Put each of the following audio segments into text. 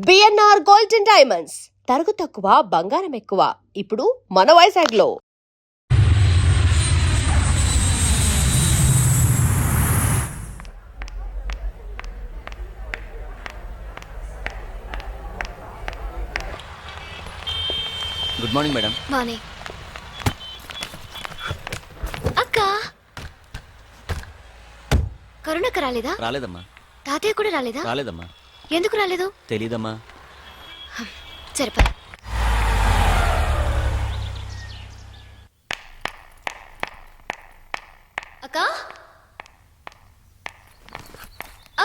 BNR golden diamonds తరుగు తక్కువ బంగారం ఎక్కువ. ఇప్పుడు మన వైజాగ్లో. Good morning madam. మార్నింగ్. అక్క కరుణక్క రాలేదా? రాలేదమ్మా. తాతయ్య కూడా రాలేదా? రాలేదమ్మా. ఎందుకు రాలేదు? తెలీదమ్మా. సరిపా. అక్క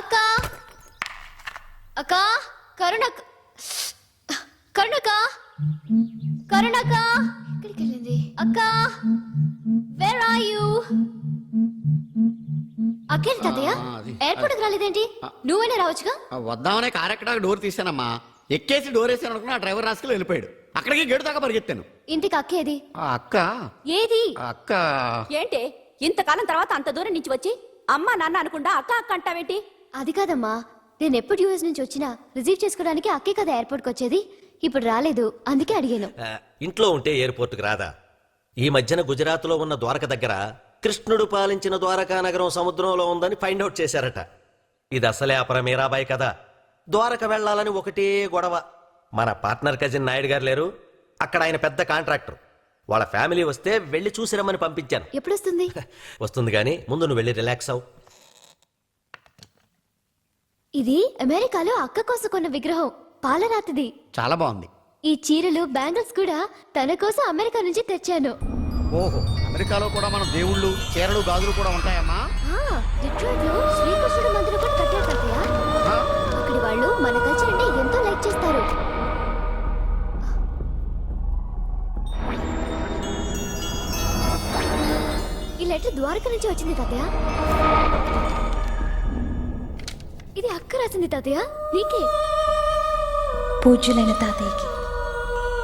అక్క అక్క కరుణక్క కరుణక్క కరుణక్క ఎక్కడికి వెళ్ళింది? అక్క వేర్ ఆర్ యు? అక్కేంటి తాతయ్య ఎయిర్పోర్ట్ కి రాలేదేంటి? నువ్వైనా రావచ్చుగా. వద్దామనే కార్ ఎక్కడానికి డోర్ తీసానమ్మా. ఎక్కేసి డోర్ వేసాను అనుకున్నా ఆ డ్రైవర్ రాసుకుని వెళ్ళిపోయాడు. అక్కడికి గేటు దాకా పరిగెత్తాను. ఇంటికి అక్కేది? ఆ అక్క ఏది? అక్క ఏంటి ఇంతకాలం తర్వాత అంత దూరం నుంచి వచ్చి అమ్మా నాన్న అనుకుండా అక్క అక్క అంటావేంటి? అది కాదమ్మా, నేను ఎప్పుడు యూఎస్ నుంచి వచ్చినా రిసీవ్ చేసుకోవడానికి అక్కే కదా ఎయిర్పోర్ట్కి వచ్చేది. ఇప్పుడు రాలేదు, అందుకే అడిగాను. ఇంట్లో ఉంటే ఎయిర్పోర్ట్కి రాదా? ఈ మధ్యన గుజరాత్లో ఉన్న ద్వారక దగ్గర కృష్ణుడు పాలించిన ద్వారకా నగరం సముద్రంలో ఉందని ఫైండ్ అవుట్ చేశారట. ఇది అసలే అపర మీరాబాయి కదా. ద్వారక వెళ్లాలని ఒకటే గొడవ. మన పార్ట్నర్ కజిన్ నాయుడు గారు లేరు, అక్కడ ఆయన పెద్ద కాంట్రాక్టర్. వాళ్ళ ఫ్యామిలీ వస్తే వెళ్ళి చూసి రమ్మని పంపించాను. ఎప్పుడు వస్తుంది? వస్తుంది కానీ ముందు నువ్వు వెళ్ళి రిలాక్స్ అవు. ఇది అమెరికాలో అక్క కోసం కొన్న విగ్రహం, పాలరాతిది. చాలా బాగుంది. ఈ చీరలు బ్యాంగిల్స్ కూడా తన కోసం అమెరికా నుంచి తెచ్చాను. ఓహో, అమెరికాలో కూడా మన దేవుళ్ళు చీరలు గాజులు కూడా ఉంటాయమ్మా. డిట్రాయిట్ లో శ్రీకృష్ణుడు మందిరం కూడా కట్టారు తాతయ్య. అక్కడి వాళ్ళు మన కల్చర్ ని ఎంతో లైక్ చేస్తారు. ఈ లెటర్ ద్వారక నుంచి వచ్చింది తాతయ్య. ఇది అక్క రాసింది తాతయ్య, నీకే. పూజ్యులైన తాతయ్యకి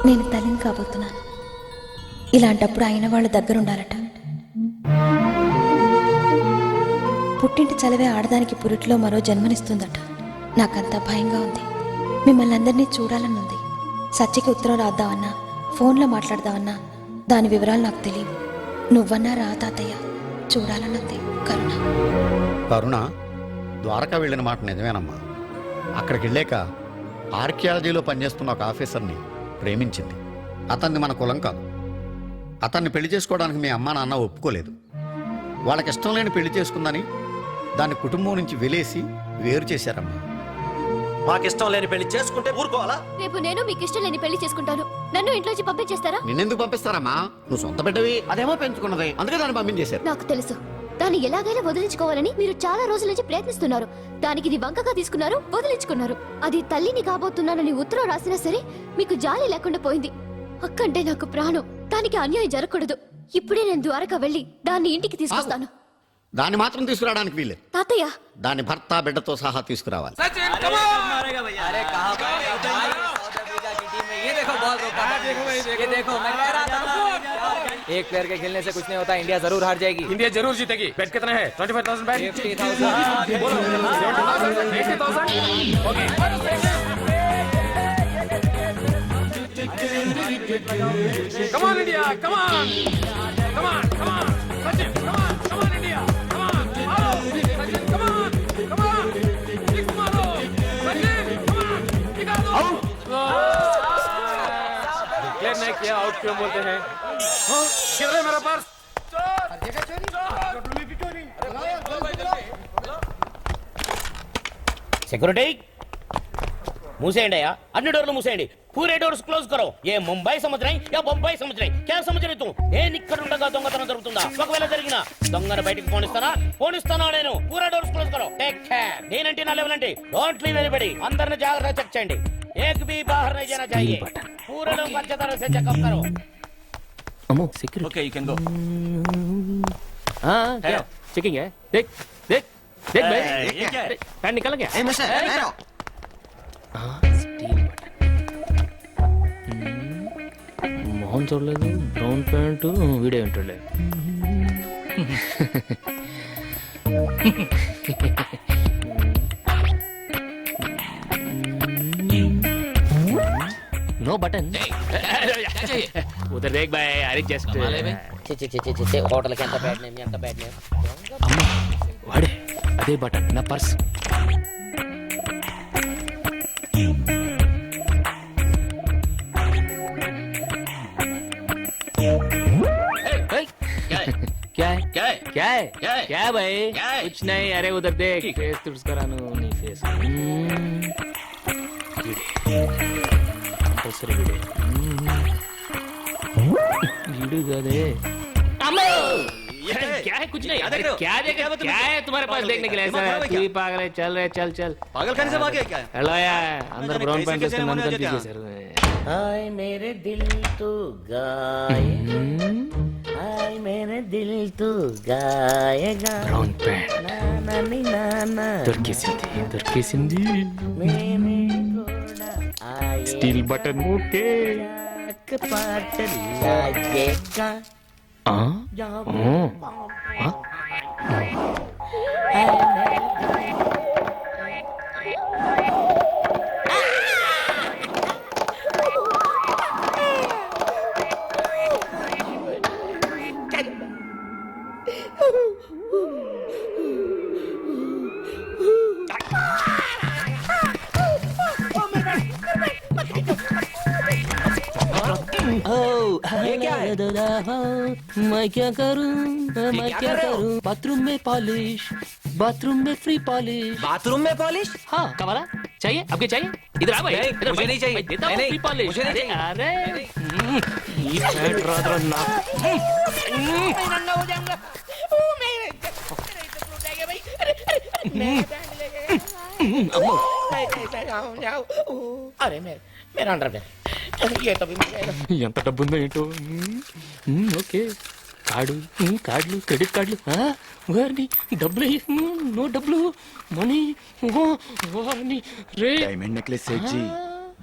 నేను తల్లిని కాబోతున్నాను. ఇలాంటప్పుడు అయిన వాళ్ళ దగ్గరుండాలట. పుట్టింటి చలవే ఆడదానికి పురిటిలో మరో జన్మనిస్తుందట. నాకంతా భయంగా ఉంది. మిమ్మల్ని అందరినీ చూడాలని ఉంది. సచ్చికి ఉత్తరం రాద్దామన్నా, ఫోన్లో మాట్లాడదామన్నా దాని వివరాలు నాకు తెలియవు. నువ్వన్నా రా తాతయ్య, చూడాలన్నది. కరుణ. కరుణ ద్వారకా వెళ్ళిన మాట నిజమేనమ్మా. అక్కడికి వెళ్ళాక ఆర్కియాలజీలో పనిచేస్తున్న ఒక ఆఫీసర్ని ప్రేమించింది. అతన్ని మన కులం కాదు. అతన్ని పెళ్లి చేసుకోవడానికి మీ అమ్మా నాన్న ఒప్పుకోలేదు. వాళ్ళకి ఇష్టం లేని పెళ్లి చేసుకుందని దాన్ని కుటుంబం నుంచి వెలేసి వేరు చేశారమ్మా. మాకిష్టం లేని పెళ్లి చేసుకుంటే ఊరుకోవాలా? రేపు నేను మీకు ఇష్టం లేని పెళ్లి చేసుకుంటాను. నన్ను ఇంట్లోంచి పంపించేస్తారా? నిన్నెందుకు పంపిస్తారమ్మా? నువ్వు సొంత బిడ్డవి, అదేమో పెంచుకున్నది, అందుకే దాన్ని పంపించేశారు. నాకు తెలుసు, దాన్ని ఎలాగైనా వదిలించుకోవాలని మీరు చాలా రోజుల నుంచి ప్రయత్నిస్తున్నారు. దానికి ఇది వంకగా తీసుకున్నారు, వదిలించుకున్నారు. అది తల్లిని కాబోతున్నానని ఉత్తరం రాసినా సరే మీకు జాలి లేకుండా పోయింది. అక్కంటే నాకు ప్రాణం. దానికి అన్యాయం జరగకూడదు. ఇప్పుడే నేను ద్వారకా వెళ్ళి దాన్ని ఇంటికి తీసుకొస్తాను. దాన్ని మాత్రం తీసుకురావడానికి వీల్లేదు. తాతయ్య, దాని భర్త బిడ్డతో సహా తీసుకురావాలి. एक प्लेयर के खेलने से कुछ नहीं होता. इंडिया जरूर हार जाएगी. इंडिया जरूर जीतेगी. बेट कितना है? 25,000 बेट. 50,000. 80,000. Okay. Come on India, come on. Come on, come on. Sachin, come on, come on India. Come on. Maro. Sachin, come on. Come on. Six maro. Sachin, come on. Tika do. Out. Declare नहीं किया, out क्यों बोलते हैं? किधर है मेरा purse? Security मूसेंडी या अन्य डोर मूसेंडी. पूरे डोर्स क्लोज करो. ये मुंबई समझ रही या बंबई समझ रही? क्या समझ रही तू? ఏ నిక్కడ ఉండగా దొంగతనం జరుగుతుందా? ఒకవేళ జరిగినా దొంగను బయటికి పోనిస్తానా నేను? పూరా డోర్స్ క్లోజ్ కరో. Take care. నేనంటే నా లెవెల్ అంటే డోంట్ లీవ్ ఎనీబడి. అందరిని జాగ్రత్తగా చెక్ చేయండి. एक भी बाहर नहीं जाना चाहिए. पूरे लोग अच्छे तरह से चेकअप करो. Okay, you can go. हाँ क्या चेकिंग है? देख देख देख भाई, ये क्या है? पैन निकल गया. మొహం చూడలేదు, బ్రౌన్ ప్యాంటు, వీడియో వింటలేదు. नो बटन उधर देख भाई अरे जस्ट హోటల్ కి ఎంత బ్యాడ్ నేమ్ ఎంత బ్యాడ్ నేమ్ అమ్మ వాడే అదే బటన్ నా పర్స్ क्या है क्या है क्या है क्या है भाई कुछ नहीं अरे उधर देख फेस तुड़स करानु नी फेस कंपल्सरी वीडियो गदे अम्मो क्या है कुछ नहीं अरे क्या देख क्या है तुम्हारे पास देखने के लिए ऐसा तू ही पागल है चल रे चल चल पागल खाने से भागे क्या? हेलो यार अंदर ब्राउन पैंट के नन कर दीजिए सर हाय मेरे दिल तू गाएगा हाय मेरे दिल तू गाएगा ब्राउन पैंट ना ना नी ना ना దొరికేసింది मेरे घोड़ा आए స్టీల్ బటన్ ఓకే पाट लागेगा ये क्या है? मैं क्या करूं बाथरूम में पॉलिश बाथरूम में फ्री पॉलिश बाथरूम में पॉलिश? हाँ कमाला चाहिए आपके चाहिए इधर आ भाई नहीं, इधर मुझे भाई, नहीं चाहिए। भाई, देता हूँ नहीं, फ्री पॉलिश मुझे नहीं अरे चाहिए। अरे ये पैंट रात ना अरे मेरा अंडरवेयर ये तो भी मिलेगा ఎంత డబ్బు ఉందో ఏంటో ఓకే కార్డులు క్రెడిట్ కార్డులు వారిని డబ్బులు నో డబ్బులు మనీ వారిని రే డైమండ్ నెక్లెస్ సెట్ జీ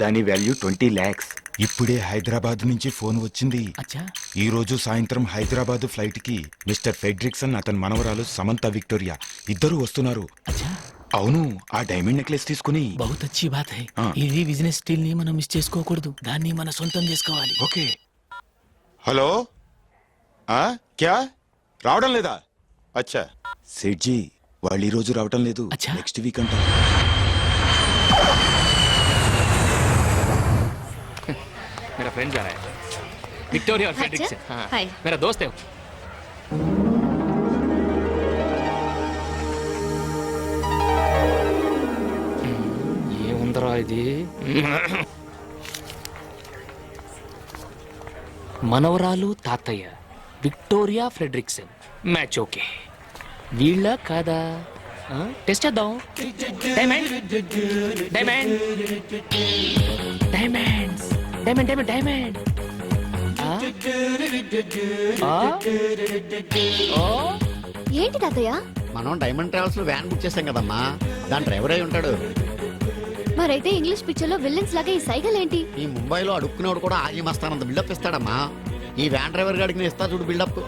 దాని వాల్యూ 20 lakhs. ఇప్పుడే హైదరాబాద్ నుంచి ఫోన్ వచ్చింది. అచ్చా ఈ రోజు సాయంత్రం హైదరాబాద్ ఫ్లైట్ కి మిస్టర్ ఫెడ్రిక్సన్ అతని మనవరాలు సమంత విక్టోరియా ఇద్దరు వస్తున్నారు. అచ్చా అవును ఆ డైమండ్ నెక్లెస్ తీసుకుని బహుత్ అచ్చి బాత్ హై ఆ. ఇది బిజినెస్ స్టిల్ ని మనం మిస్ చేసుకోకూడదు దాన్ని మన సొంతం చేసుకోవాలి ఓకే హలో క్యా రావడం లేదా? అచ్చా సెట్ జీ వాళ్ళు ఈ రోజు రావడం లేదు అచ్చా. నెక్స్ట్ వీక్ అంట. मेरा फ्रेंड जा रहा है विक्टोरिया और फ्रेडरिक्सन हाँ हाय मेरा दोस्त है वो। ఏముందరా ఇది మనవరాలు తాతయ్య విక్టోరియా ఫ్రెడరిక్సన్ మ్యాచ్ ఓకే వీళ్ళ కాదా టెస్ట్ చేద్దాం diamond diamond diamonds diamond diamond diamond ఏంటి తాతయ్య మనం డైమండ్ ట్రావెల్స్ లో వ్యాన్ బుక్ చేసాం కదమ్మా, దాని డ్రైవర్ అయి ఉంటాడు. మరైతే ఇంగ్లీష్ పిక్చర్ లో విల్లన్స్ లాగా ఈ సైకిల్ ఏంటి ఈ ముంబైలో అడుక్కునేవాడు కూడా ఆగి మస్తానంత బిల్డప్ ఇస్తాడమ్మా. ఈ వ్యాన్ డ్రైవర్ గాడికి నేను ఇస్తా చూడు buildup.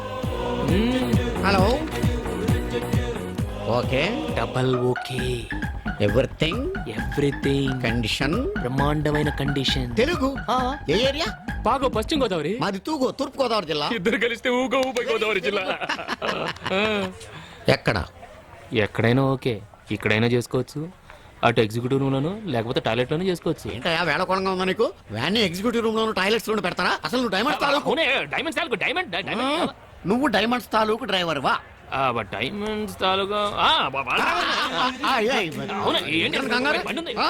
Hello okay double okay everything everything condition బ్రహ్మాండమైన కండిషన్ తెలుగు ఏ ఏరియా? బాగో పశ్చిమ గోదావరి మాది తూగో తూర్పు గోదావరి జిల్లా. ఇద్దరు కలిస్తే ఊగో ఊపై గోదావరి జిల్లా ఎక్కడ? ఎక్కడైనా ఓకే ఇక్కడైనా చేసుకోవచ్చు అటు ఎగ్జిక్యూటివ్ రూమ్ లోను లేకపోతే టాయిలెట్ లోనే చేసుకోవచ్చు ఏంటయ్యా వేళకోళంగా ఉందా నీకు? వ్యాన్ ఎగ్జిక్యూటివ్ రూమ్ లోను టాయిలెట్స్ లోను పెడతారా? అసలు నువ్వు డైమండ్స్ తాలూకు అవునే డైమండ్స్ తాలూకు డైమండ్ డైమండ్ నువ్వు డైమండ్స్ తాలూకు డ్రైవర్ వా? డైమండ్స్ తాలూకా అవునా ఏంటి కంగారు? బండి ఉంది. ఆ,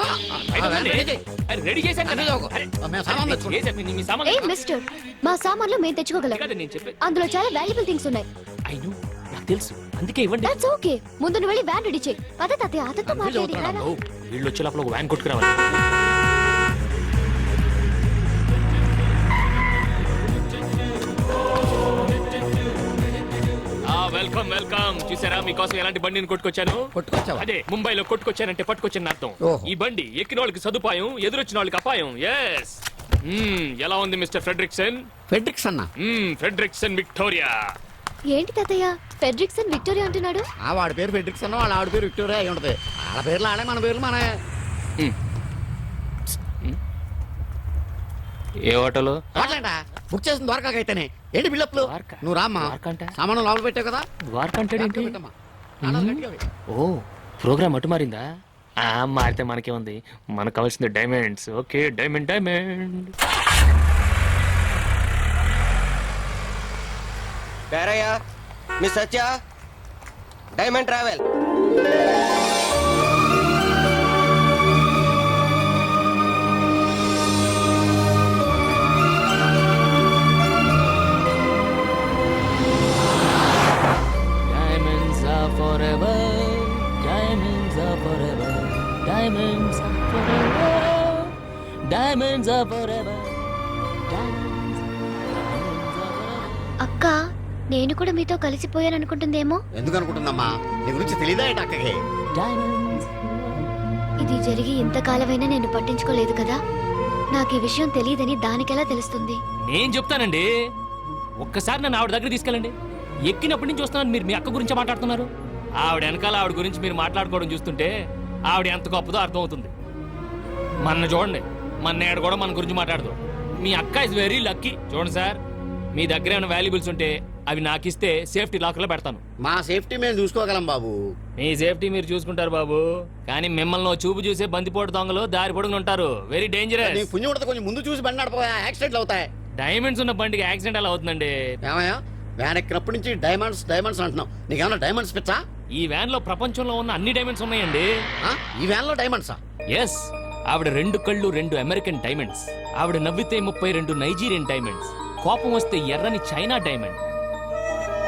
బయట ఆ, ఉంది. రెడీ చేయి. అరే, రెడీ చేశాను కదా. అరే, మేము సామాన్లు తెచ్చుకుంటాం. చేశాను. మీ సామాన్లు ఏ మిస్టర్ మా సామాన్లు మేము తెచ్చుకోగలం కాదు నేను చెప్పే అందులో చాలా వాల్యుబుల్ థింగ్స్ ఉన్నాయి అయిను నాకు తెలుసు అందుకే ఇవ్వండి దట్స్ ఓకే ముందు నువ్వు వెళ్ళి వ్యాన్ రెడీ చేయి పద తాతయ్య అతనితో మాట్లాడి చదువుతున్నాడు. రారా. వీళ్ళు వచ్చే లోపల ఒక వ్యాన్ కొట్టుకురావాలి వెల్కమ్ వెల్కమ్ చూసారా మీకోసం ఎలాంటి బండిని కొట్టుకొచ్చాను కొట్టుకొచ్చావా? అదే ముంబైలో కొట్టుకొచ్చానంటే పట్టుకొచ్చాను అర్థం ఓహో. ఈ బండి ఎక్కిన వాళ్ళకి సదుపాయం ఎదురొచ్చిన వాళ్ళకి అపాయం ఎస్ ఎలా ఉంది మిస్టర్ ఫ్రెడరిక్సన్ ఫెడ్రిక్స్ అన్న ఫ్రెడరిక్సన్ విక్టోరియా ఏంటి తాతయ్య ఫెడ్రిక్సన్ విక్టోరియా అంటున్నాడు ఆ వాడి పేరు ఫెడ్రిక్స్ అన్న వాళ్ళ ఆవిడ పేరు విక్టోరియా అయి ఉంటది. వాళ్ళ పేర్లు ఆడే మన పేర్లు మన ఏ హోటల్? మాట్లాడా బుక్ చేసిన ద్వారకా అయితేనే ఏంటి బిల్డప్లు? ద్వారకా? నువ్వు రామ్మా. ద్వారకా అంటే? సామాను లోపల పెట్టావు కదా. ద్వారకా అంటే ఏంటి? పెట్టమ్మా. తాళాలు గట్టిగా వేయి. ఓ ప్రోగ్రామ్ అటు మారిందా? మారితే మనకే ఉంది, మనకు కావాల్సింది diamonds. Okay diamond diamond. Perayya miss Satya diamond travel. Diamonds are forever. Diamonds are forever. Diamonds are forever. Diamonds are forever. Diamonds are forever. అక్క నేను కూడా మీతో కలిసిపోయాను అనుకుంటుందేమో. ఎందుకు అనుకుంటుందమ్మా? నీ గురించి తెలీదా ఏంటి అక్కకి? Diamonds. ఇది జరిగి ఇంతకాలమైనా నేను పట్టించుకోలేదు కదా. నాకు ఈ విషయం తెలియదని దానికెలా తెలుస్తుంది? నేను చెప్తానండి, ఒక్కసారి నన్ను ఆవిడ దగ్గర తీసుకెళ్ళండి. ఎక్కినప్పటి నుంచి వస్తున్నాను, మీరు మీ అక్క గురించి మాట్లాడుతున్నారు. ఆవిడ వెనకాల ఆవిడ గురించి మీరు మాట్లాడుకోవడం చూస్తుంటే ఆవిడ ఎంత గొప్పదో అర్థమవుతుంది. మన చూడండి, మన నేడు కూడా మన గురించి మాట్లాడదు. మీ అక్క ఇస్ వెరీ లక్కీ. చూడండి సార్, మీ దగ్గర ఏమైనా వాల్యుబుల్స్ ఉంటే అవి నాకు ఇస్తే సేఫ్టీ లాకర్లో పెడతాను. మా సేఫ్టీ మేము చూసుకోగలం బాబు. మీ సేఫ్టీ మీరు చూసుకుంటారు బాబు, కానీ మిమ్మల్ని ఓ చూపు చూసే బందిపోటు దొంగలు దారి పొడుగున ఉంటారు. వెరీ నీ డేంజరస్. పుణ్యం ఉండదు, కొంచెం ముందు చూసి బండి నడపగా యాక్సిడెంట్లు అవుతాయి. డైమండ్స్ ఉన్న బండికి యాక్సిడెంట్ ఎలా అవుతుందండి? ఏమయ్యా వ్యాన్ ఎక్కినప్పటి నుంచి డైమండ్స్ డైమండ్స్ అంటున్నావు. నీకేమన్నా డైమండ్స్ పిచ్చా? ఈ వ్యాన్ లో ప్రపంచంలో ఉన్న అన్ని డైమండ్స్ ఉన్నాయండి. ఆ? ఈ వ్యాన్ లో డైమండ్సా? ఎస్, ఆవిడ 2 కళ్ళు 2 అమెరికన్ డైమండ్స్, ఆవిడ నవ్వితే 32 నైజీరియన్ డైమండ్స్, కోపం వస్తే ఎర్రని China diamond,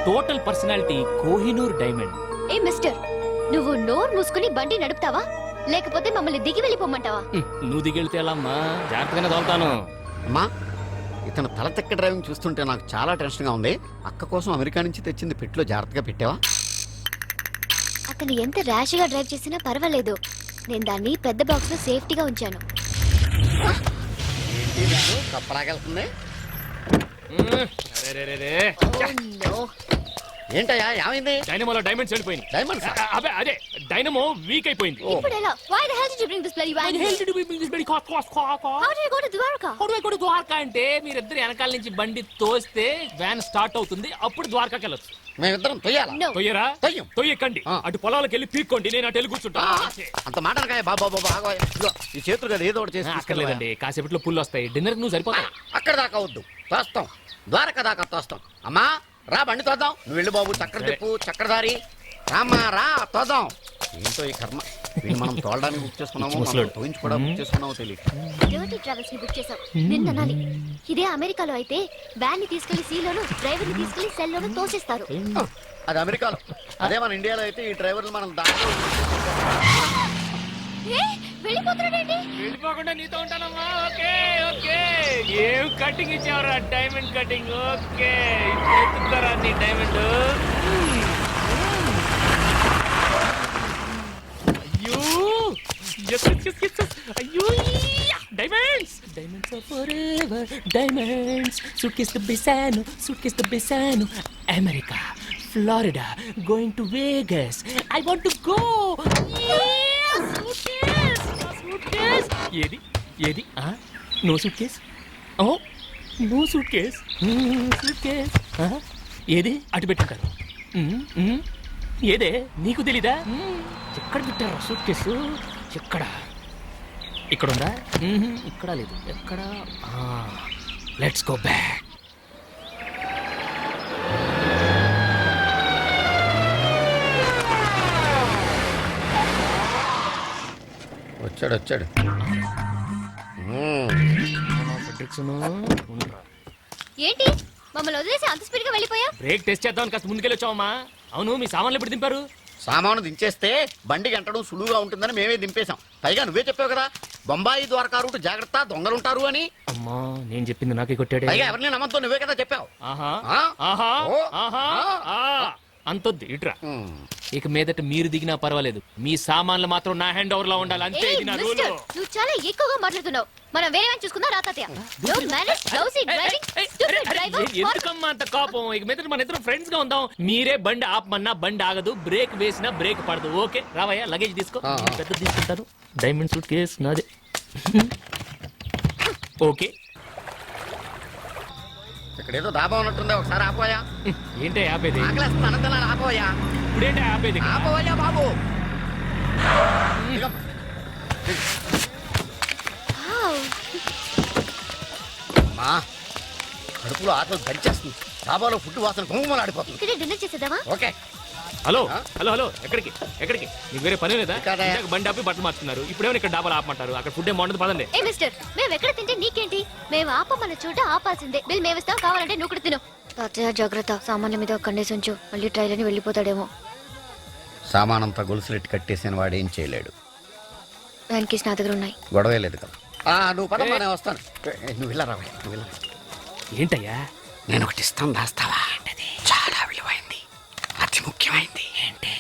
total personality Kohinoor diamond. ఏ మిస్టర్, నువ్వు నోరు మూసుకుని బండి నడుపుతావా లేకపోతే మమ్మల్ని దిగి వెళ్ళిపోమంటావా? నువ్వు దిగెళ్తే ఎలా అమ్మా? జాగ్రత్తగానే తోలుతాను. అమ్మా, ఇతను తల తెక్క డ్రైవింగ్ చూస్తుంటే నాకు చాలా టెన్షన్ గా ఉంది. అక్క కోసం అమెరికా నుంచి తెచ్చింది పెట్టులో జాగ్రత్తగా పెట్టావా? అతను ఎంత ర్యాష్ గా డ్రైవ్ చేసినా పర్వాలేదు, నేను దాన్ని పెద్ద బాక్స్ లో సేఫ్టీగా ఉంచాను. కప్పలాగెళ్తుంది. అరెరెరెరె. ఏంటయ్యా ఏమైంది? డైనమోలో డైమండ్స్ వెళ్ళిపోయింది. డైమండ్స్ అదే అదే డైనమో వీక్ అయిపోయింది. ఇప్పుడు ఎలా? Why the hell did you bring this bloody van? How did you go to Dwarka? Dwaraka అంటే మీరిద్దరు వెనకాల నుంచి బండి తోస్తే వ్యాన్ స్టార్ట్ అవుతుంది, అప్పుడు ద్వారకాకి వెళ్ళొచ్చు. మేమిద్దరం తొయ్యాలా? No. తొయ్యరా? తొయ్యం. తొయ్యకండి, అటు పొలాలకు వెళ్ళి పీక్కోండి, నేను అటు వెళ్ళి కూర్చుంటా. అంత మాటనకాయ బాబా బాబా ఆగో. ఇదిగో, ఈ చేతులు కదా ఏదో ఒకటి చేసి అక్కర్లేదండి, కాసేపట్లో పుల్లు వస్తాయి, డిన్నర్ నువ్వు సరిపోతావు. అక్కడ దాకా వద్దు, తోస్తాం. ద్వారకా దాకా తోస్తాం. అమ్మా రా, బండి తోద్దాం. నువ్వు వెళ్ళు బాబు, చక్కెర తిప్పు, చక్రధారి. రామ్మా రా, తోద్దాం. ఏంటో ఈ కర్మ, వీళ్ళు మనం తోలడానికి బుక్ చేసుకున్నాము, తోయించి కూడా బుక్ చేసుకున్నామో తెలియదు. డర్టీ ట్రావెల్స్ ని బుక్ చేసాం. నిన్ననాలి. ఇదే అమెరికాలో అయితే వ్యాన్ ని తీసుకెళ్లి సీలోను, డ్రైవర్ ని తీసుకెళ్లి సెల్ లోను తోసేస్తారు. అది అమెరికాలో. అదే మన ఇండియాలో అయితే ఈ డ్రైవర్లు మనం దాంట్లో వెళ్ళిపోతున్నాడేంటి? వెళ్ళిపోకుండా నీతో ఉంటానమ్మా. ఓకే ఓకే, ఏం కటింగ్ ఇచ్చావరా? Diamond cutting. ఓకే, ఎత్తుతారా నీ డైమండ్? అయ్యో yes, yes, yes, yes, yes. అయ్యో diamonds. Diamonds are forever. Diamonds. Suitcase తో బెసాను. America, Florida, going to Vegas. I want to go. ఏది ఏది? No suitcase. Oh no suitcase. ఏది? అటు పెట్టింటారు. ఏదే నీకు తెలీదా? ఎక్కడ పెట్టారు సూట్ కేసు? ఎక్కడ? ఇక్కడ ఉందా? ఇక్కడ లేదు. ఎక్కడ? Let's go back. వచ్చాడు. ఏంటి మమ్మల్ని వదిలేసి అంత స్పీడ్ గా వెళ్ళిపోయా? బ్రేక్ టెస్ట్ చేద్దామని కాస్త ముందుకెళ్ళి వచ్చావమ్మా. అవును, మీ సామాన్లు ఎప్పుడు దింపారు? సామాను దించేస్తే బండి గంటడం సులువుగా ఉంటుందని మేమే దింపేశాం. పైగా నువ్వే చెప్పావు కదా, బొంబాయి ద్వారకా రూట్ జాగ్రత్త, దొంగలుంటారు అని. అమ్మా, నేను చెప్పింది నాకే కొట్టాడే. పైగా ఎవరిని నమ్మద్దు, నువ్వే కదా చెప్పావు. అంతొద్దు, ఇట్రా. ఇక మీదట మీరు దిగినా పర్వాలేదు, మీ సామాన్లు మాత్రం నా హ్యాండ్ ఓవర్ లో ఉండాలి, అంతే. ఇది నా రూల్. నువ్వు చాలా ఎక్కువగా మాట్లాడుతున్నావు. మనం వేరే వాడిని చూసుకుందా రాతయ్య? ఎందుకమ్మా అంత కోపం? ఇక మీద మన ఇద్దరు ఫ్రెండ్స్ గా ఉందాం. మీరే బండి ఆపమన్నా బండి ఆగదు, బ్రేక్ వేసినా బ్రేక్ పడదు. ఓకే రావయ్యా, లగేజ్ తీసుకో. పెద్ద తీసుకుంటాను. డైమండ్ సూట్ కేస్ నాదే. ఓకే ఇక్కడేదో దాబా ఉన్నట్టుంది, ఒకసారి ఆపోయా. ఏంటి ఆపేది? ఆకలేస్తుంది, అనంతనాలు ఆపోయా. ఇప్పుడేంటి ఆపేది? ఆపోయా బాబు. ఇదిగో. అమ్మా, కడుపులో ఆకలి దంచేస్తుంది. డాబాలో ఫుడ్ వాసన గుమ్మలు ఆడిపోతుంది. ఇక్కడే డిన్నర్ చేసేద్దామా? ఓకే. హలో హలో హలో, ఎక్కడికి ఎక్కడికి? నీకు వేరే పని లేదా? ఇక్కడ. ఇందాక బండి ఆపి బట్టలు మార్చుతున్నారు, ఇప్పుడేమో ఇక్కడ డాబాలు ఆపమంటారు? అక్కడ ఫుడ్ ఏం బాగుంటుంది, పదండి. ఏ మిస్టర్, మేము ఎక్కడ తింటే నీకేంటి? మేము ఆపమన్న చోట ఆపాల్సిందే. బిల్ మేమిస్తాం, కావాలంటే నువ్వు కూడా తిను. తాతయ్య జాగ్రత్త, సామాన్ల మీద కన్నేసి ఉంచు, మళ్ళీ ట్రైల్ అని వెళ్ళిపోతాడేమో. సామానంతా గొలుసులెట్టి కట్టేసిన వాడు ఏం చేయలేడు. వ్యాన్ కీస్ నా దగ్గర ఉన్నాయి. గొడవే లేదు కదా. నువ్వు పదమ్మా, నేను వస్తాను. నువ్వు వెళ్ళరా, నువ్వు వెళ్ళరా. ఏంటయ్యా? నేను ఒకటి ఇస్తాను, దాస్తావా? చాలా విలువైంది, అతి ముఖ్యమైంది. ఏంటి?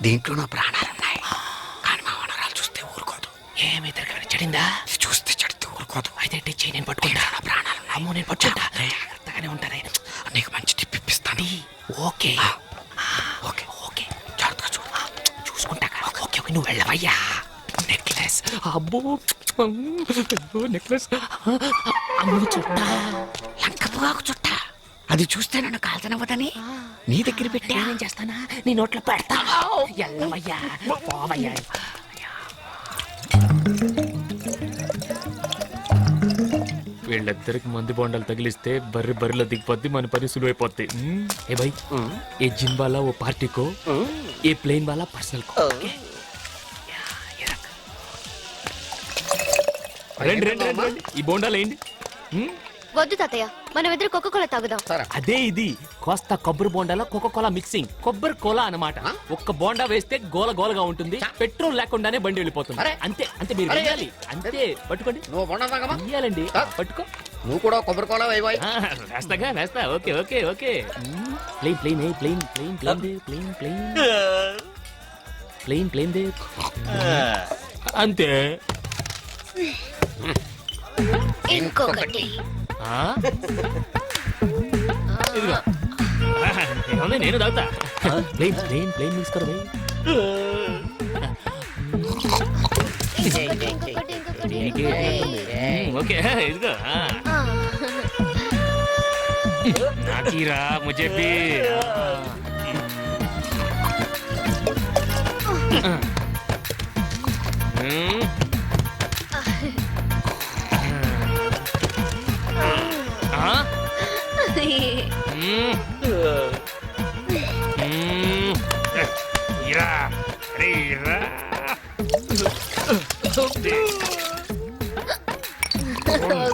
దీంట్లో నా ప్రాణాలున్నాయి, కానీ మా వనరాలు చూస్తే ఊరుకోదు. ఏమి చెడిందా? చూస్తే చెడితే ఊరుకోదు. అయితే చెయ్యి, నేను పట్టుకుంటా. నా ప్రాణాలు అమ్మో, నేను పట్టుకుంటా. జాగ్రత్తగానే ఉంటానే. నీకు మంచి టిప్ ఇప్పిస్తాను. ఓకే ఓకే ఓకే, జాగ్రత్తగా చూడు. చూసుకుంటా. ఓకే ఓకే, నువ్వు వెళ్ళవయ్యా. నెక్లెస్. అబ్బో, నెక్లెస్. చుట్టా, లంకపోగాకు చుట్టా. అది చూస్తే నన్ను కాల్చనవ్వదని నీ దగ్గర పెట్టి ఏం చేస్తానా, నీ నోట్లో పెడతా. ఎల్లవయ్యా, పోవయ్యా. వీళ్ళిద్దరికి మంది బొండాలు తగిలిస్తే బర్రెలో దిగిపోద్ది, మన పని సులువైపోద్ది. ఏ భాయ్, ఏ జిమ్ వాలా ఓ పార్టీకో, ఏ ప్లేన్ వాలా పర్సనల్ కో. రండి రండి రండి రండి, ఈ బోండాలు ఏంటి? వద్దు తాతయ్య, మనం ఇద్దరు కోకోకోలా తాగుదాం. అదే ఇది కోస్తా కొబ్బరి బోండాలో కోకోకోలా మిక్సింగ్. కొబ్బరి కోలా అన్నమాట. ఒక్క బోండా వేస్తే గోల గోలగా ఉంటుంది, పెట్రోల్ లేకుండానే బండి వెళ్ళిపోతుంది. అంతే అంతే, మీరు వేయాలి అంతే. పట్టుకోండి. నువ్వు బొండా వేయాలండి, పట్టుకో. నువ్వు కూడా కొబ్బరి కోలా వేయబాయ్. వేస్తాగా, వేస్తా. Okay okay okay. Plane plane plane plane plane plane plane plane plane దే. అంతే. ఇంకొకటి. ఇదిగో, ఏముంది, నేను తాగుతా. ప్లేన్ ప్లేన్ ప్లేన్ తీసుకోరు భయ్. ఓకే, ఇదిగో. నాకీరా ముझे भी.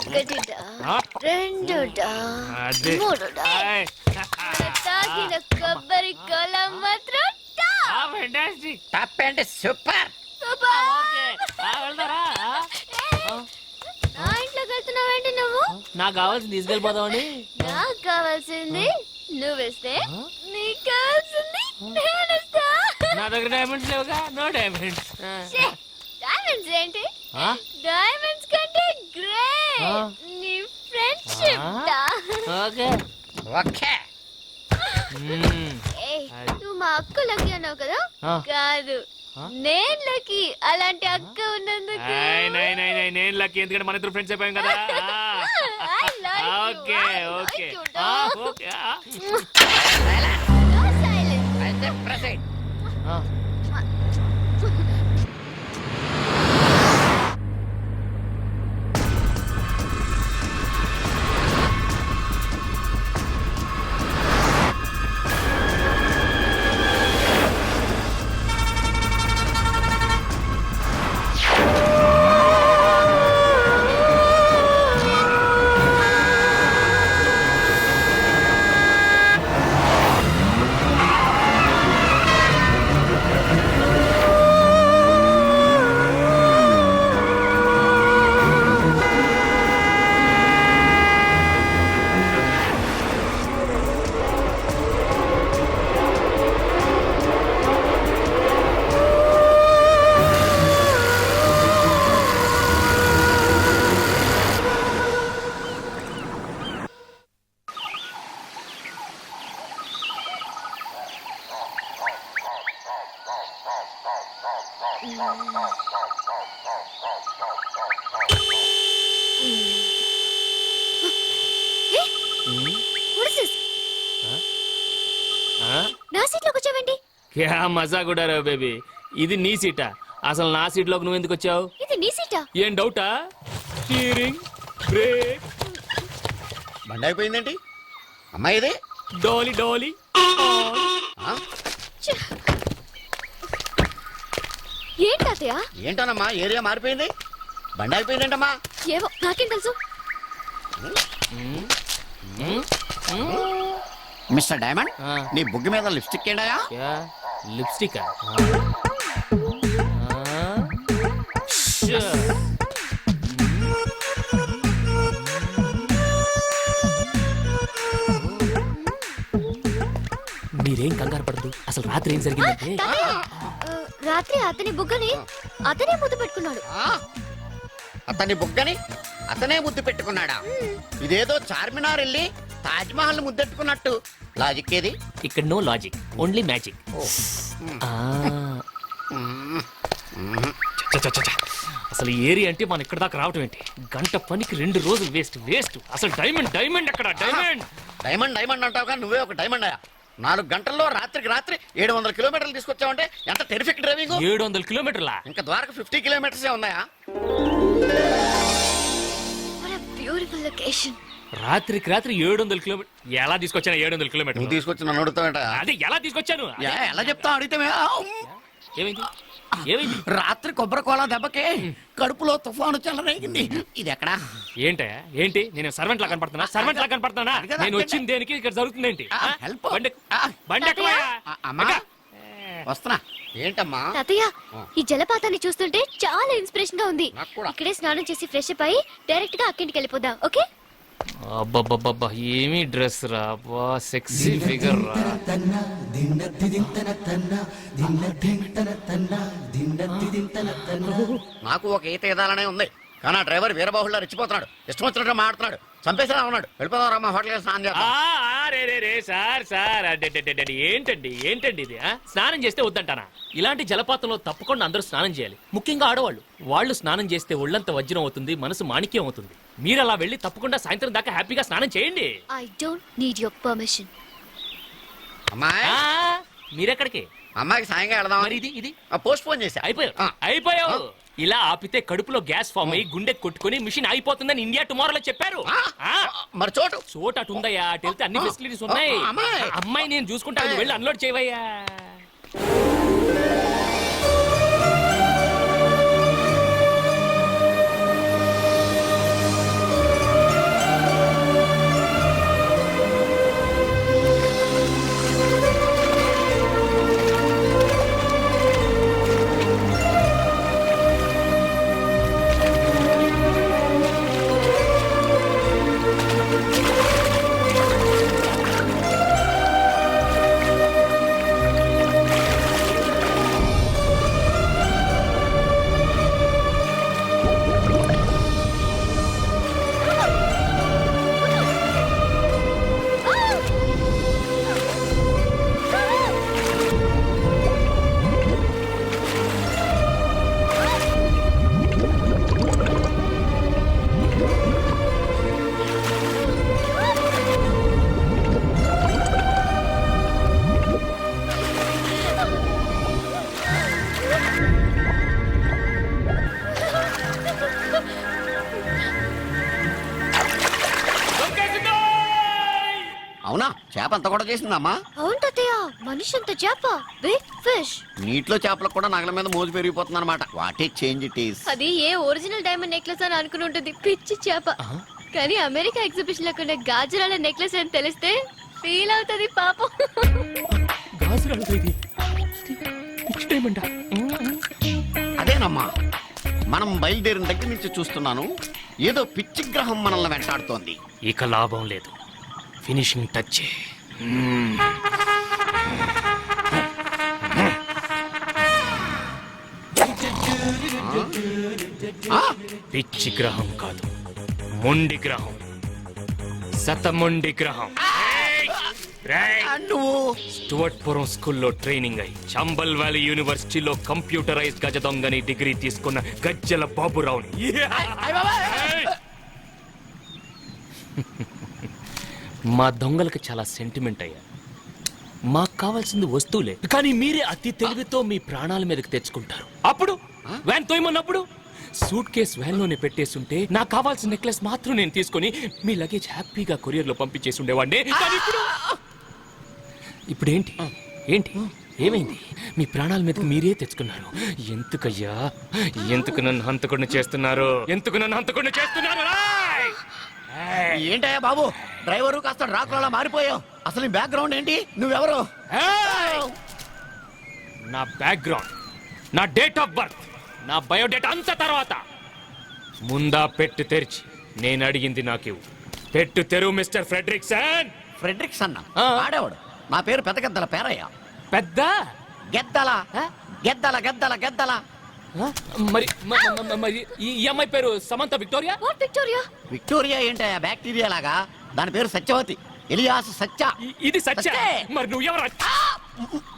ఒకటిటా, రెండుటా, మూడుటా. తాగిన కొబ్బరి కోలా మాత్రం టాప్ అండ్ సూపర్. నా ఇంట్లోకి వెళ్తున్నావేంటి నువ్వు? నాకు కావాల్సింది తీసుకెళ్ళిపోదామని. నాకు కావాల్సింది నువ్వేస్తే, నీకు కావాల్సింది నేనేస్తా. నా దగ్గర డైమండ్స్ లేవుగా. No diamonds. డైమండ్స్ ఏంటి? డైమండ్స్ కంటే గ్రేట్ నీ ఫ్రెండ్షిప్. Okay okay. నువ్వు మా అక్క లక్కీ అన్నావు కదా? కాదు, నేను లక్కీ. అలాంటి అక్క ఉన్నందుకు. నేను లక్కీ, ఎందుకంటే మన ఇద్దరు ఫ్రెండ్స్ అయిపోయాం కదా. Okay okay okay. క్యా మజా కూడా రా బేబీ. ఇది నీ సీటా? అసలు నా సీట్లోకి నువ్వు ఎందుకు వచ్చావు? ఇది నీ సీటా? ఏం డౌటా? స్టీరింగ్, బ్రేక్, బండి అయిపోయిందేంటి అమ్మాయి ఇది? డోలి డోలి. ఆ? ఏంటి తాతయ్య? ఏంటోనమ్మా ఏరియా మారిపోయింది, బండి అయిపోయిందేంటమ్మా? ఏవో నాకేం తెలుసు. మిస్టర్ డైమండ్, ఆ. నీ బుగ్గి మీద లిప్స్టిక్ ఏంటయా? క్యా లిప్స్టిక్? మీరేం కంగారు పడదు. అసలు రాత్రి ఏం జరిగిందంటే తాతయ్య, రాత్రి అతని బుగ్గని అతనే ముద్దు పెట్టుకున్నాడు. అతని బుగ్గని అతనే ముద్దు పెట్టుకున్నాడా? ఇదేదో చార్మినార్ వెళ్ళి తాజ్ మహల్ ముద్దెట్టుకున్నట్టు. లాజిక్ ఏది? ఇక్కడ నో లాజిక్, ఓన్లీ మ్యాజిక్. అసలు ఈ ఏరియా అంటే మనం ఇక్కడ దాకా రావటం ఏంటి? గంట పనికి 2 రోజులు వేస్ట్ వేస్ట్. అసలు డైమండ్ డైమండ్ ఎక్కడ? డైమండ్ డైమండ్ డైమండ్ అంటావు కానీ నువ్వే ఒక డైమండ్ అయ్యా. 4 గంటల్లో రాత్రికి రాత్రి 700 కిలోమీటర్లు తీసుకొచ్చావంటే ఎంత టెరిఫిక్ డ్రైవింగ్. 700 కిలోమీటర్లా? ఇంకా ద్వారక 50 కిలోమీటర్సే ఉన్నాయా? Beautiful location. రాత్రికి రాత్రి 700 కిలోమీటర్ ఎలా తీసుకొచ్చాను? 700 నువ్వు కిలోమీటర్ తీసుకొచ్చి నన్ను అడుగుతావేట? అదే ఎలా తీసుకొచ్చాను? ఎలా చెప్తావు అడిగితే? ఏమైంది? ఏమైంది? రాత్రి కొబ్బరి కోల దెబ్బకి కడుపులో తుఫాను చెలరేగింది. ఇది ఎక్కడా? ఏంటా ఏంటి? నేను సర్వెంట్ లా కనపడుతున్నా? సర్వెంట్ లా కనపడుతున్నా? అడిగదా? నేను వచ్చింది దేనికి? ఇక్కడ జరుగుతుంది ఏంటి? హెల్ప్. బండి ఎక్కువయ్యా. అమ్మా వస్తున్నా. ఏంటమ్మా? తాతయ్య, ఈ జలపాతాన్ని చూస్తుంటే చాలా ఇన్స్పిరేషన్ గా ఉంది. నాకు కూడా. ఇక్కడే స్నానం చేసి ఫ్రెష్ అప్ అయి డైరెక్ట్ గా అక్కింటికి వెళ్ళిపోదాం. ఓకే? అబ్బబ్బబ్బబ్బా, ఏమి డ్రెస్ రా, బా సెక్సీ ఫిగర్ రా. నాకు ఒక ఈత ఎదాలనే ఉంది కానీ ఆ డ్రైవర్ వీరబాహుళ్ళ రెచ్చిపోతున్నాడు. ఇష్టం వచ్చినట్టు మాట్లాడుతున్నాడు. చంపేసేలా ఉన్నాడు. వెళ్ళిపోదాం రమ్మా, హోటల్కి స్నానం చేద్దాం. రే సార్ సార్, ఏంటండి ఏంటండి ఇది? స్నానం చేస్తే వద్దంటానా? ఇలాంటి జలపాతంలో తప్పకుండా అందరూ స్నానం చేయాలి, ముఖ్యంగా ఆడవాళ్ళు. వాళ్ళు స్నానం చేస్తే ఒళ్ళంత వజ్రం అవుతుంది, మనసు మాణిక్యం అవుతుంది. మీరు అలా వెళ్ళి తప్పకుండా సాయంత్రం దాకా హ్యాపీగా స్నానం చేయండి. I don't need your permission. అమ్మాయి మీరెక్కడికి? అమ్మాయికి సాయంగా వెళదాం. మరి ఇది ఇది పోస్ట్ పోన్ చేశా. అయిపోయావు. ఇలా ఆపితే కడుపులో గ్యాస్ ఫామ్ అయ్యి గుండె కొట్టుకుని మిషన్ అయిపోతుందని ఇండియా టుమారోలో చెప్పారు. మరి చోటు అటు ఉందయ్యా, అటు వెళ్తే అన్ని ఫెసిలిటీస్ ఉన్నాయి. అమ్మాయి నేను చూసుకుంటా, నువ్వు వెళ్ళి అన్లోడ్ చేయవయ్యా. అవునా? చేప అంత కూడా చేసిందమ్మా? అవును తాతయ్య, మనిషి అంత చేప, బిగ్ ఫిష్. నీటిలో చేపలకు కూడా నగల మీద మోజు పెరిగిపోతుంది అనమాట. What a change it is. అది ఏ ఒరిజినల్ డైమండ్ నెక్లెస్ అని అనుకుని ఉంటుంది, పిచ్చి చేప. కానీ అమెరికా ఎగ్జిబిషన్ లో కొన్న గాజురాల నెక్లెస్ అని తెలిస్తే ఫీల్ అవుతుంది పాపం. అదేనమ్మా, మనం బయలుదేరిన దగ్గర నుంచి చూస్తున్నాను ఏదో పిచ్చి గ్రహం మనల్ని వెంటాడుతోంది. ఇక లాభం లేదు, ఫినిషింగ్ టచ్. పిచ్చి గ్రహం కాదు, మొండి గ్రహం, శతమొండి గ్రహం. స్టువర్ట్పురం స్కూల్లో ట్రైనింగ్ అయి చంబల్ వ్యాలీ యూనివర్సిటీలో కంప్యూటరైజ్డ్ గజ దొంగని డిగ్రీ తీసుకున్న గజ్జల బాబురావుని. మా దొంగలకు చాలా సెంటిమెంట్ అయ్యా. మాకు కావాల్సింది వస్తువులే, కానీ మీరే అతి తెలివితో మీ ప్రాణాల మీదకి తెచ్చుకుంటారు. అప్పుడు వ్యాన్ తోయమన్నప్పుడు సూట్ కేస్ వ్యాన్ లోనే పెట్టేస్తుంటే నాకు కావాల్సిన నెక్లెస్ మాత్రం నేను తీసుకొని మీ లగేజ్ హ్యాపీగా కొరియర్ లో పంపించేసి ఉండేవాడిని. కానీ ఇప్పుడు ఏంటి ఏంటి ఏమైంది? మీ ప్రాణాల మీదకి మీరే తెచ్చుకున్నారు. ఎందుకయ్యా, ఎందుకు నన్ను హంతకుడిని చేస్తున్నారు? ఎందుకు నన్ను హంతకుడిని చేస్తున్నారు? ఏంటయ్యా బాబు, డ్రైవరు కాస్త డ్రాకులా మారిపోయావు. అసలు బ్యాక్గ్రౌండ్ ఏంటి? నువ్వెవరు? నా బ్యాక్గ్రౌండ్, నా డేట్ ఆఫ్ బర్త్, నా బయోడేటా అంత తర్వాత ముందా పెట్టు తెరిచి నేను అడిగింది నాకివ్వు. పెట్టు తెరువు మిస్టర్ ఫ్రెడ్రిక్సన్. ఫ్రెడ్రిక్సన్ ఆడేవాడు. నా పేరు పెద్ద గెద్దల పేరయ్య. పెద్ద గెద్దల గెద్దల గెద్దల గెద్దల. మరి మరి ఈ అమ్మాయి పేరు Samantha Victoria. What Victoria? Victoria ఏంటయ్యా బ్యాక్టీరియా లాగా? దాని పేరు సత్యవతి, ఎలియాస్ సత్య. ఇది సత్య. సత్యే. మరి నువ్వు ఎవరు?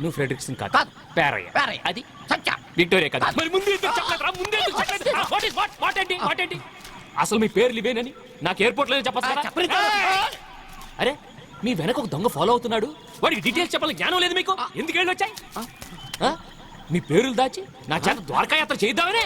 నువ్వు ఫ్రెడ్రిక్సన్ కాదు, కాదు. పేరయ్య. పేరయ్య. అది సత్య. విక్టోరియా కాదు. మరి ముందు ఎందుకు చెప్పలేదురా? ముందు ఎందుకు చెప్పలేదు? వాట్ ఏంటి? అసలు మీ పేర్లు ఇవేనని నాకు ఎయిర్పోర్ట్ లోనే చెప్పచ్చు. అరే, మీ వెనక ఒక దొంగ ఫాలో అవుతున్నాడు. వాడికి డీటెయిల్స్ చెప్పాలని జ్ఞానం లేదు మీకు. ఎందుకు వెళ్ళి వచ్చాయి? మీ పేర్లు దాచి నా చేత ద్వారకా యాత్ర చేద్దామనే.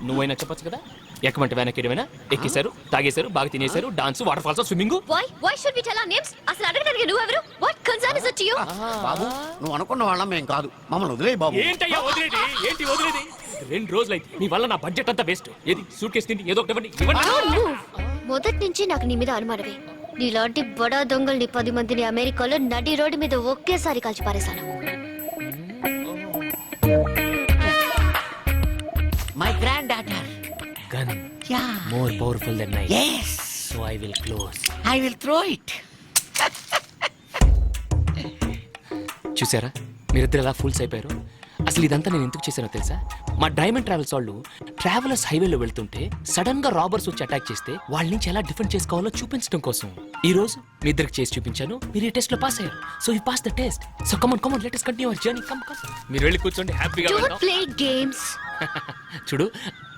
నువ్వైనా చెప్పొచ్చు కదా. ఎక్కమంటే వెనక్కి ఏమైనా ఎక్కేశారు, తాగేశారు, బాగా తినేశారు, dance, waterfalls, swimming. Why should we tell our names? అసలు అడగడానికి నువ్వెవరు? What concern is it to you? బాబు, నువ్వు అనుకున్న వాళ్ళం మేం కాదు. మమ్మల్ని వదిలేయి బాబు. ఏంటయ్యా వదిలేది? ఏంటి వదిలేది? 2 రోజులైతే నీ వల్ల నా బడ్జెట్ అంతా వేస్ట్. ఏది సూట్ కేసు తిండి ఏదో ఒకటి ఇవ్వండి. మొదటి నుంచి నాకు నీ మీద అనుమానమే. నీలాంటి బడా దొంగల్ని 10 మందిని అమెరికాలో నడి రోడ్డు మీద ఒకేసారి కాల్చి పారేశాను. My granddaughter. Gun more powerful then knife. Yes. So I will close. I will throw it. చూసారా మీరిద్దరు ఎలా ఫుల్స్ అయిపోయారు? అసలు ఇదంతా నేను ఎందుకు చేశానో తెలుసా? మా డైమండ్ ట్రావెల్స్ వాళ్ళు ట్రావెలర్స్ హైవేలో వెళ్తుంటే సడన్ గా రాబర్స్ వచ్చి అటాక్ చేస్తే వాళ్ళ నుంచి ఎలా డిఫెండ్ చేసుకోవాలో చూపించడం కోసం ఈ రోజు మీ ఇద్దరికి చేసి చూపించాను. మీరు ఈ టెస్ట్ లో పాస్ అయ్యారు. So you pass the test. So come on let us continue our journey. Come మీరు వెళ్ళి కూర్చోండి హ్యాపీగా. Don't play games. చూడు,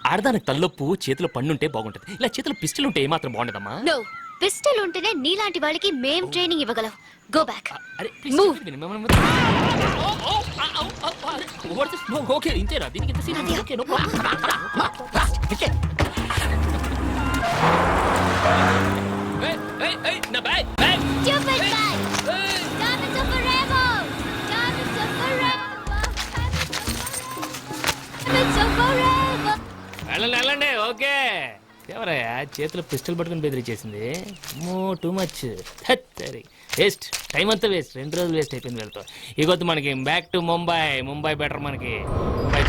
ఆడదానికి తల్లో పువ్వు చేతిలో పండుంటే బాగుంటది. ఇలా చేతిలో పిస్టల్ ఉంటే ఏమాత్రం బాగుంటదమ్మా. No. పిస్టల్ ఉంటేనే నీలాంటి వాళ్ళకి మేం ట్రైనింగ్ ఇవ్వగలం. Go back. అరే Move. ఓకే ఇంతేనా? దీనికి ఇంత సీన్ ఓకే. నో నా bag. Stupid guy. Diamonds are forever. Diamonds are forever. Diamonds are forever. వెళ్ళండి. ఓకే. ఎవరయ్యా చేతిలో పిస్టల్ పట్టుకుని బెదిరించేసింది? Too much. వేస్ట్, టైం అంతా వేస్ట్. 2 రోజులు వేస్ట్ అయిపోయింది వెళ్తాం. ఇగొద్దు మనకి బ్యాక్ టు ముంబై బెటర్. మనకి ముంబై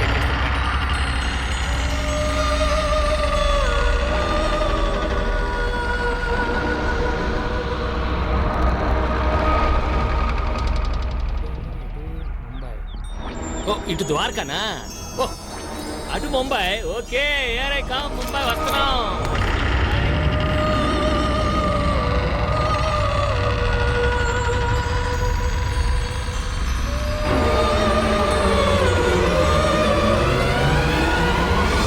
ఇటు ద్వారకానా? ఓ అటు ముంబై. ఓకే, ముంబై వస్తున్నాం.